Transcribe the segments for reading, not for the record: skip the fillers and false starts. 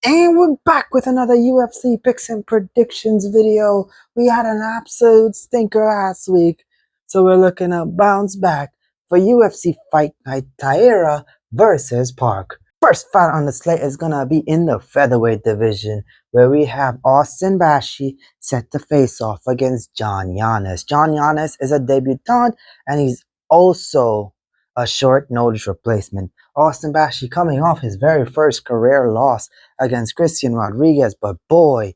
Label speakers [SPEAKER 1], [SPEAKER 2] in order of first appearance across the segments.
[SPEAKER 1] And we're back with another UFC picks and predictions video. We had an absolute stinker last week, so we're looking to bounce back for UFC Fight Night Taira versus Park. First fight on the slate is gonna be in the featherweight division, where we have Austin Bashi set to face off against John Yanis. John Yanis is a debutant, and he's also a short notice replacement. Austin Bashi coming off his very first career loss against Christian Rodriguez, but boy,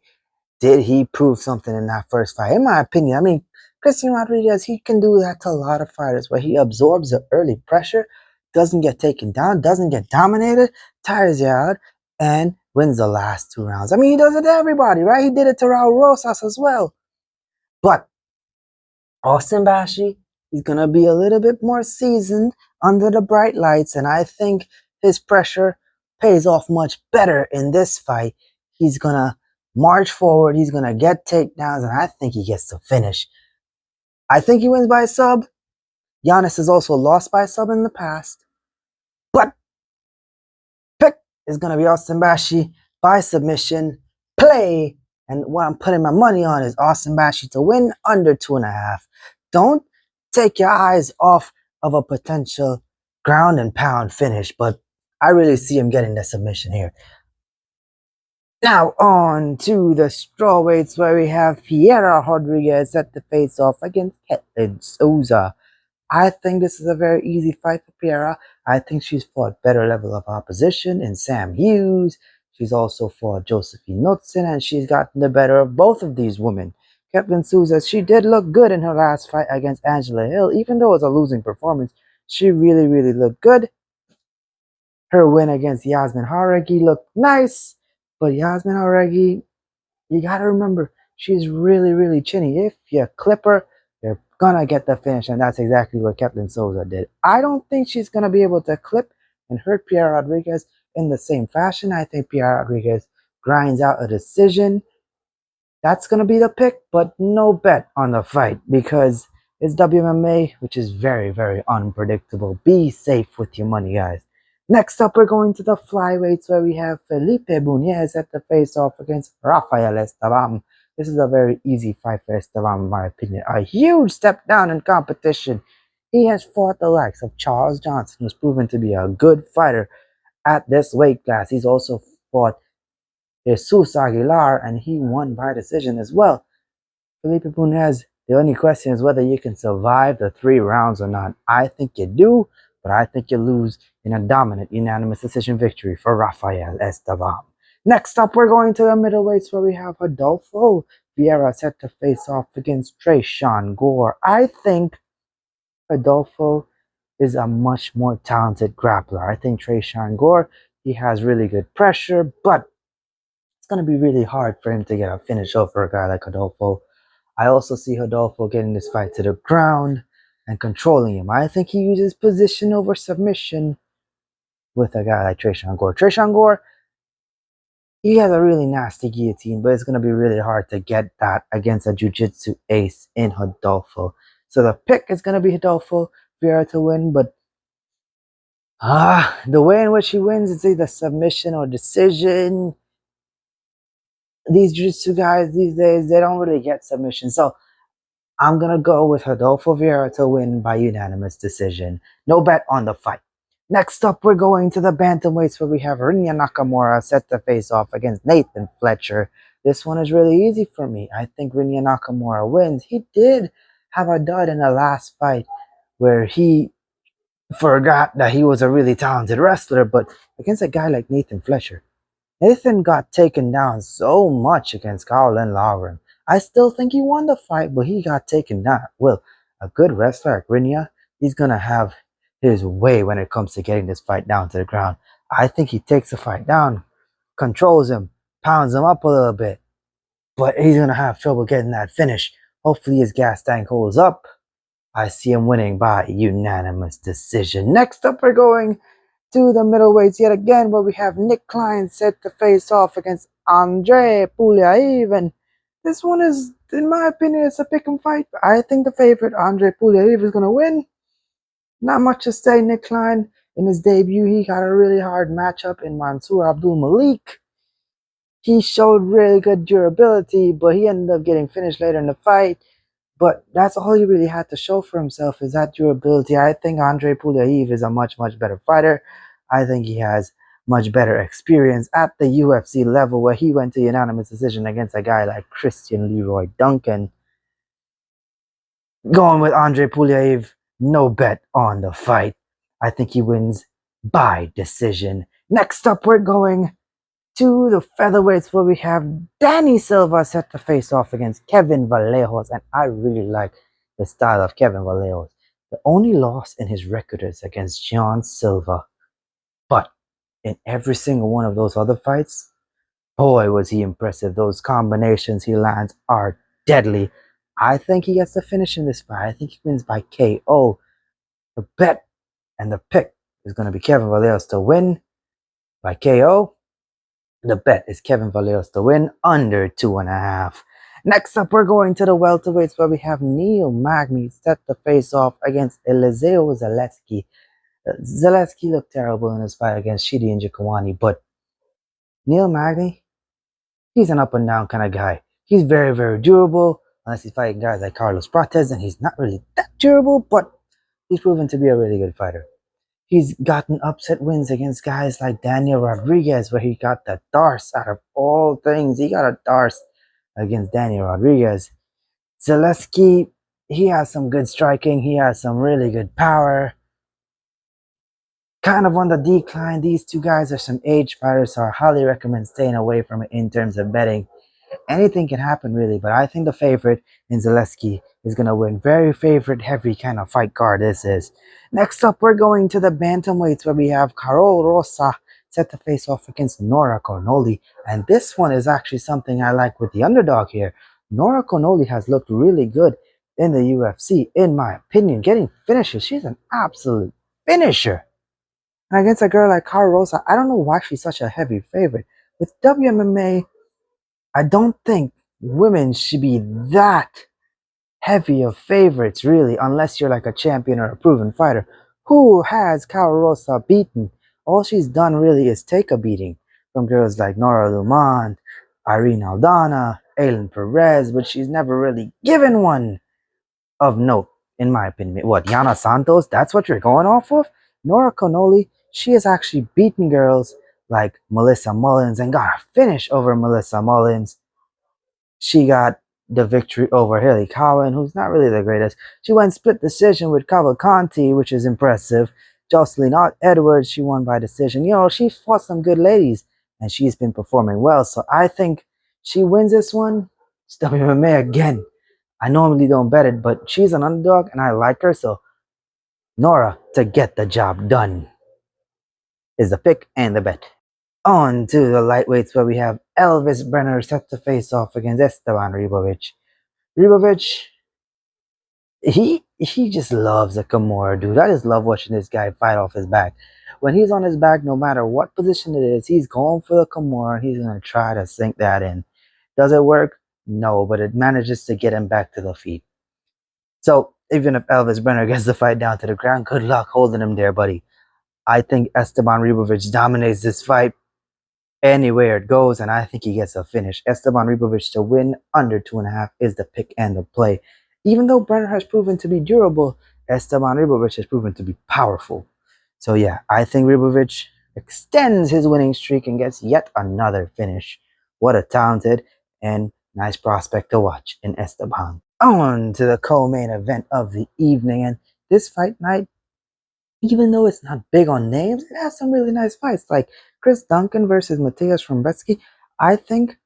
[SPEAKER 1] did he prove something in that first fight. In my opinion, I mean, Christian Rodriguez, he can do that to a lot of fighters where he absorbs the early pressure, doesn't get taken down, doesn't get dominated, tires you out, and wins the last 2 rounds. I mean, he does it to everybody, right? He did it to Raul Rosas as well. But Austin Bashi, he's going to be a little bit more seasoned under the bright lights, and I think his pressure pays off much better in this fight. He's going to march forward, he's going to get takedowns, and I think he gets the finish. I think he wins by a sub. Giannis has also lost by a sub in the past. But pick is going to be Austin Bashi by submission. Play. And what I'm putting my money on is Austin Bashi to win under 2.5. Don't take your eyes off of a potential ground and pound finish, but I really see him getting the submission here. Now on to the strawweights, where we have Piera Rodriguez set to face off against Ketlin Souza. I think this is a very easy fight for Piera. I think she's fought better level of opposition in Sam Hughes. She's also fought Josephine Knudsen, and she's gotten the better of both of these women. Ketlin Souza, she did look good in her last fight against Angela Hill. Even though it was a losing performance, she really, really looked good. Her win against Yasmin Jauregui looked nice, but Yasmin Jauregui, you gotta remember, she's really, really chinny. If you clip her, you're gonna get the finish, and that's exactly what Ketlin Souza did. I don't think she's gonna be able to clip and hurt Piera Rodriguez in the same fashion. I think Piera Rodriguez grinds out a decision. That's gonna be the pick, but no bet on the fight because it's WMMA, which is very, very unpredictable. Be safe with your money, guys. Next up, we're going to the flyweights, where we have Felipe Bunez at the face-off against Rafael Esteban. This is a very easy fight for Esteban, in my opinion. A huge step down in competition. He has fought the likes of Charles Johnson, who's proven to be a good fighter at this weight class. He's also fought Jesus Aguilar, and he won by decision as well. Felipe Bunez, the only question is whether you can survive the 3 rounds or not. I think you do, but I think you lose in a dominant unanimous decision victory for Rafael Esteban. Next up, we're going to the middleweights, where we have Rodolfo Vieira set to face off against Tresean Gore. I think Rodolfo is a much more talented grappler. I think Tresean Gore, he has really good pressure, but it's going to be really hard for him to get a finish over a guy like Rodolfo. I also see Rodolfo getting this fight to the ground and controlling him. I think he uses position over submission with a guy like Tresean Gore. Tresean Gore, he has a really nasty guillotine, but it's going to be really hard to get that against a jiu-jitsu ace in Rodolfo. So the pick is going to be Rodolfo Vieira to win, but the way in which he wins is either submission or decision. These jiu-jitsu guys these days, they don't really get submission. So I'm going to go with Rodolfo Vieira to win by unanimous decision. No bet on the fight. Next up, we're going to the bantamweights, where we have Rinya Nakamura set to face off against Nathan Fletcher. This one is really easy for me. I think Rinya Nakamura wins. He did have a dud in the last fight where he forgot that he was a really talented wrestler, but against a guy like Nathan Fletcher, Nathan got taken down so much against Caroline Lauren. I still think he won the fight, but he got taken down. Well, a good wrestler like Rinya, he's going to have his way when it comes to getting this fight down to the ground. I think he takes the fight down, controls him, pounds him up a little bit, but he's going to have trouble getting that finish. Hopefully his gas tank holds up. I see him winning by unanimous decision. Next up, we're going to the middleweights yet again, where we have Nick Klein set to face off against Andre Puliaev, and this one is, in my opinion, it's a pick 'em fight. I think the favorite, Andre Puliaev, is going to win. Not much to say. Nick Klein, in his debut, he got a really hard matchup in Mansour Abdul Malik. He showed really good durability, but he ended up getting finished later in the fight. But that's all he really had to show for himself is that durability. I think Andre Pulyaev is a much, much better fighter. I think he has much better experience at the UFC level where he went to unanimous decision against a guy like Christian Leroy Duncan. Going with Andre Pulyaev, no bet on the fight. I think he wins by decision. Next up, we're going to the featherweights where we have Danny Silva set to face off against Kevin Vallejos, and I really like the style of Kevin Vallejos. The only loss in his record is against John Silva, but in every single one of those other fights, boy was he impressive. Those combinations he lands are deadly. I think he gets the finish in this fight. I think he wins by KO. The bet and the pick is going to be Kevin Vallejos to win by KO. The bet is Kevin Vallejos to win under 2.5. Next up, we're going to the welterweights where we have Neil Magny set to face off against Eliseo Zaleski. Zaleski looked terrible in his fight against Shidi Njokuani, but Neil Magny, he's an up and down kind of guy. He's very, very durable, unless he's fighting guys like Carlos Prates, and he's not really that durable, but he's proven to be a really good fighter. He's gotten upset wins against guys like Daniel Rodriguez, where he got the Darce out of all things. He got a Darce against Daniel Rodriguez. Zaleski, he has some good striking. He has some really good power. Kind of on the decline. These two guys are some age fighters, so I highly recommend staying away from it in terms of betting. Anything can happen, really, but I think the favorite in Zaleski is going to win. Very favorite, heavy kind of fight card this is. Next up, we're going to the bantamweights where we have Carol Rosa set to face off against Nora Cornoli. And this one is actually something I like with the underdog here. Nora Cornoli has looked really good in the UFC, in my opinion, getting finishes. She's an absolute finisher. And against a girl like Carol Rosa, I don't know why she's such a heavy favorite. With WMMA, I don't think women should be that heavy of favorites, really, unless you're like a champion or a proven fighter. Who has Carol Rosa beaten? All she's done really is take a beating from girls like Nora Lumont, Irene Aldana, Aylin Perez, but she's never really given one of note, in my opinion. What, Yana Santos? That's what you're going off of? Nora Connolly, she has actually beaten girls like Melissa Mullins and got a finish over Melissa Mullins. She got the victory over Haley Cowan, who's not really the greatest. She went split decision with Cavalcanti, which is impressive. Jocelyn Edwards, she won by decision. You know, she fought some good ladies, and she's been performing well. So I think she wins this one. It's WMA again. I normally don't bet it, but she's an underdog, and I like her. So Nora to get the job done is the pick and the bet. On to the lightweights where we have Elvis Brenner set to face off against Esteban Ribovic. Ribovic, he just loves a Kimura, dude. I just love watching this guy fight off his back. When he's on his back, no matter what position it is, he's going for the Kimura and he's going to try to sink that in. Does it work? No, but it manages to get him back to the feet. So even if Elvis Brenner gets the fight down to the ground, good luck holding him there, buddy. I think Esteban Ribovic dominates this fight anywhere it goes, and I think he gets a finish. Esteban Ribovic to win under 2.5 is the pick and the play. Even though Brenner has proven to be durable, Esteban Ribovic has proven to be powerful. So yeah, I think Ribovic extends his winning streak and gets yet another finish. What a talented and nice prospect to watch in Esteban. On to the co-main event of the evening, and this fight night, even though it's not big on names, it has some really nice fights, like Chris Duncan versus Mateusz Rebecki. I think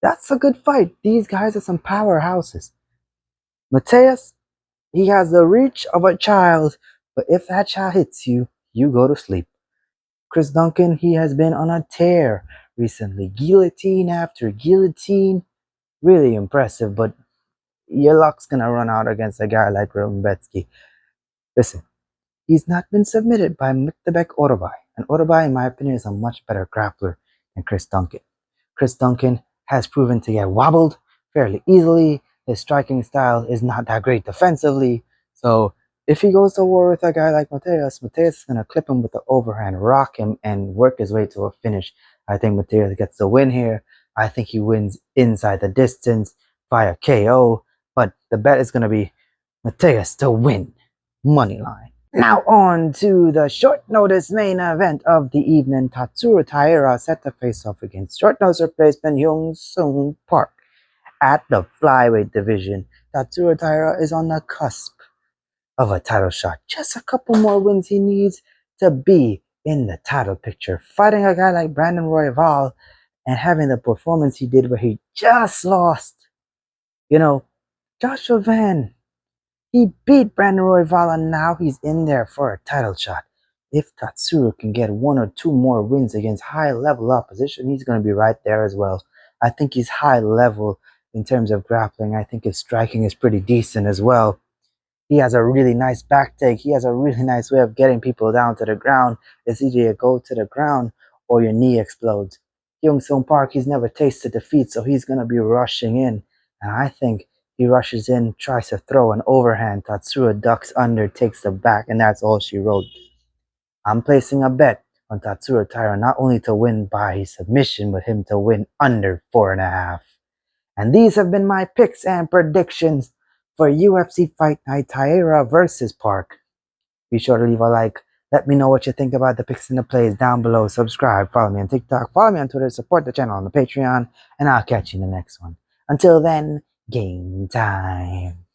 [SPEAKER 1] that's a good fight. These guys are some powerhouses. Mateusz, he has the reach of a child, but if that child hits you, you go to sleep. Chris Duncan, he has been on a tear recently. Guillotine after guillotine. Really impressive, but your luck's gonna run out against a guy like Rebecki. Listen, he's not been submitted by Miktebek Orbay, and Orbay, in my opinion, is a much better grappler than Chris Duncan. Chris Duncan has proven to get wobbled fairly easily. His striking style is not that great defensively. So if he goes to war with a guy like Mateusz is going to clip him with the overhand, rock him, and work his way to a finish. I think Mateusz gets the win here. I think he wins inside the distance via KO, but the bet is going to be Mateus to win. Money line. Now on to the short notice main event of the evening. Tatsuro Taira set to face off against short notice replacement Hyunsung Park at the flyweight division. Tatsuro Taira is on the cusp of a title shot. Just a couple more wins he needs to be in the title picture. Fighting a guy like Brandon Royval and having the performance he did where he just lost. You know, Joshua Van, he beat Brandon Royval and now he's in there for a title shot. If Tatsuro can get one or two more wins against high-level opposition, he's going to be right there as well. I think he's high level in terms of grappling. I think his striking is pretty decent as well. He has a really nice back take. He has a really nice way of getting people down to the ground. It's either you go to the ground or your knee explodes. Hyunsung Park, he's never tasted defeat, so he's going to be rushing in. And I think he rushes in, tries to throw an overhand. Tatsuro ducks under, takes the back, and that's all she wrote. I'm placing a bet on Tatsuro Taira not only to win by submission, but him to win under 4.5. And these have been my picks and predictions for UFC Fight Night Taira versus Park. Be sure to leave a like. Let me know what you think about the picks and the plays down below. Subscribe, follow me on TikTok, follow me on Twitter, support the channel on the Patreon, and I'll catch you in the next one. Until then, game time.